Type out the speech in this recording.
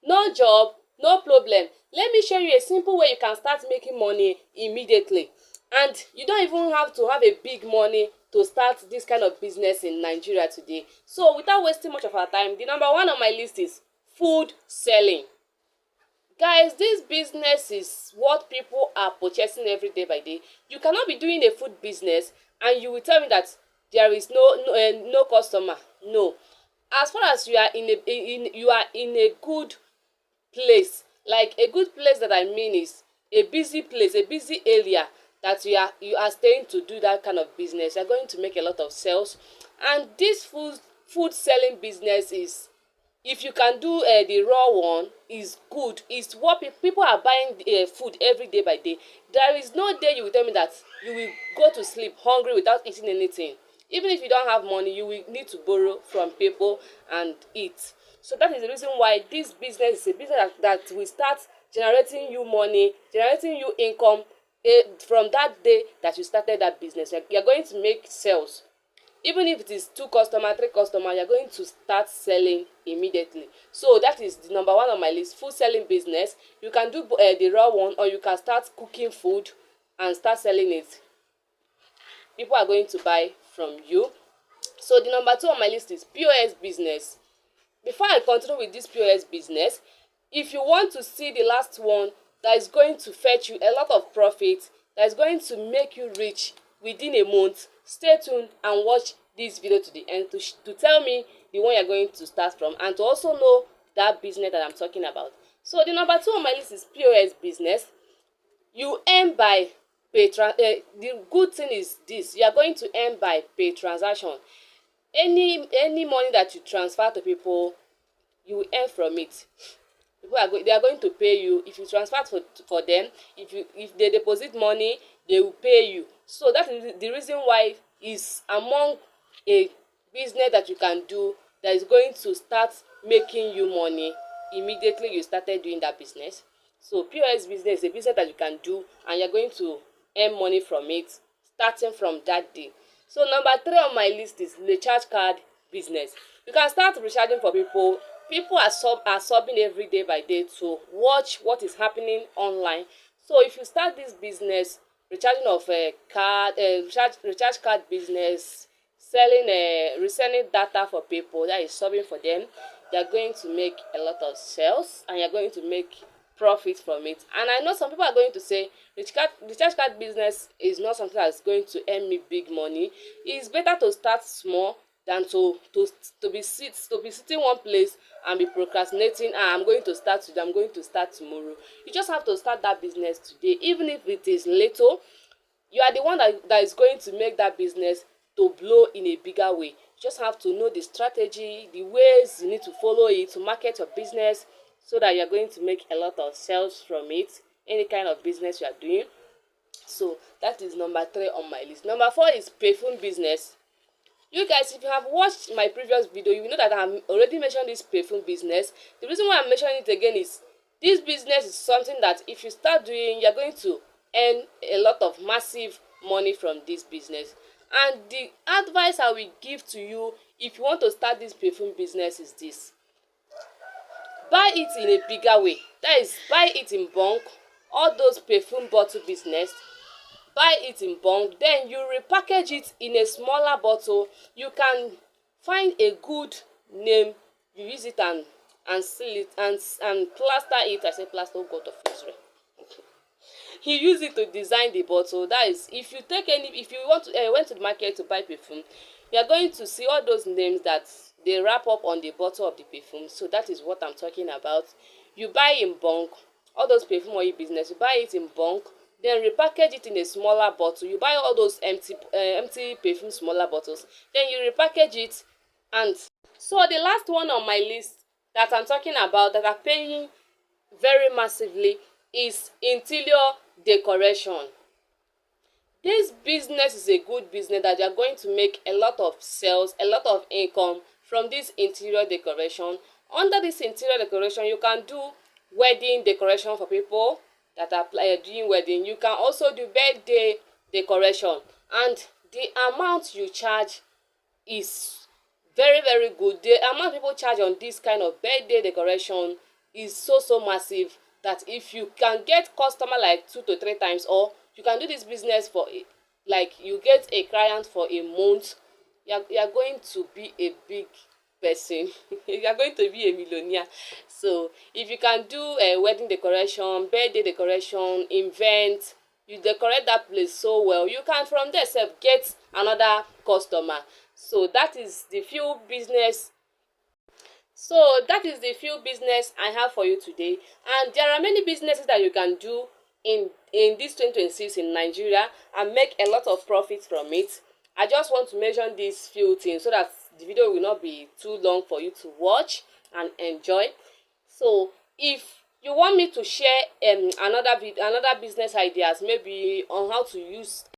No job, no problem. Let me show you a simple way you can start making money immediately. And you don't even have to have a big money to start this kind of business in Nigeria today. So without wasting much of our time, the number one on my list is food selling. Guys, this business is what people are purchasing every day by day. You cannot be doing a food business and you will tell me that there is no customer. No. As far as you are you are in a good place, like a good place that I mean is a busy place, a busy area that you are staying to do that kind of business, you're going to make a lot of sales. And this food selling business is, if you can do the raw one, is good. It's what people are buying food every day by day. There is no day you will tell me that you will go to sleep hungry without eating anything. Even if you don't have money, you will need to borrow from people and eat. So that is the reason why this business is a business that will start generating you money, generating you income from that day that you started that business. You're going to make sales. Even if it is 2 customers, 3 customers, you're going to start selling immediately. So that is the number one on my list, food selling business. You can do the raw one, or you can start cooking food and start selling it. People are going to buy from you. So the number 2 on my list is POS business. Before I continue with this POS business, if you want to see the last one that is going to fetch you a lot of profit, that is going to make you rich within a month, stay tuned and watch this video to the end to tell me the one you're going to start from, and to also know that business that I'm talking about. So the number 2 on my list is POS business. You earn by pay the good thing is this: you are going to earn by pay transaction. Any money that you transfer to people, you will earn from it. They are going to pay you if you transfer for them. If they deposit money, they will pay you. So that is the reason why is among a business that you can do that is going to start making you money immediately you started doing that business. So POS business is a business that you can do and you're going to earn money from it starting from that day. So number 3 on my list is recharge card business. You can start recharging for people. People are subbing every day by day to watch what is happening online. So if you start this business, recharging of a card, recharge card business, selling reselling data for people, that is subbing for them, they are going to make a lot of sales and you're going to make profit from it. And I know some people are going to say recharge card business is not something that's going to earn me big money. It's better to start small than to be sitting one place and be procrastinating. I'm going to start today, I'm going to start tomorrow. You just have to start that business today. Even if it is little, you are the one that is going to make that business to blow in a bigger way. You just have to know the strategy, the ways you need to follow it to market your business, so that you are going to make a lot of sales from it, any kind of business you are doing. So that is number 3 on my list. Number 4 is perfume business. You guys, if you have watched my previous video, you will know that I have already mentioned this perfume business. The reason why I'm mentioning it again is this business is something that if you start doing, you're going to earn a lot of massive money from this business. And the advice I will give to you if you want to start this perfume business is this: buy it in a bigger way. That is, buy it in bulk. All those perfume bottle business, buy it in bulk, then you repackage it in a smaller bottle. You can find a good name, you use it and seal it and plaster it. I say plaster, oh God of Israel. You use it to design the bottle. That is, if you went to the market to buy perfume, you are going to see all those names that they wrap up on the bottle of the perfume. So that is what I'm talking about. You buy in bulk, all those perfume oil business, you buy it in bulk, then repackage it in a smaller bottle. You buy all those empty perfume smaller bottles, then you repackage it. And so the last one on my list that I'm talking about that are paying very massively is interior decoration. This business is a good business that you are going to make a lot of sales, a lot of income from this interior decoration. Under this interior decoration, you can do wedding decoration for people that are doing wedding. You can also do birthday decoration, and the amount you charge is very, very good. The amount people charge on this kind of birthday decoration is so massive that if you can get customer like 2 to 3 times, or you can do this business for like you get a client for a month, you are going to be a big person. You are going to be a millionaire. So if you can do a wedding decoration, birthday decoration, event, you decorate that place so well, you can from there sef get another customer. So that is the few business I have for you today. And there are many businesses that you can do in this 2026 in Nigeria and make a lot of profit from it. I just want to mention these few things so that the video will not be too long for you to watch and enjoy. So if you want me to share another business ideas, maybe on how to use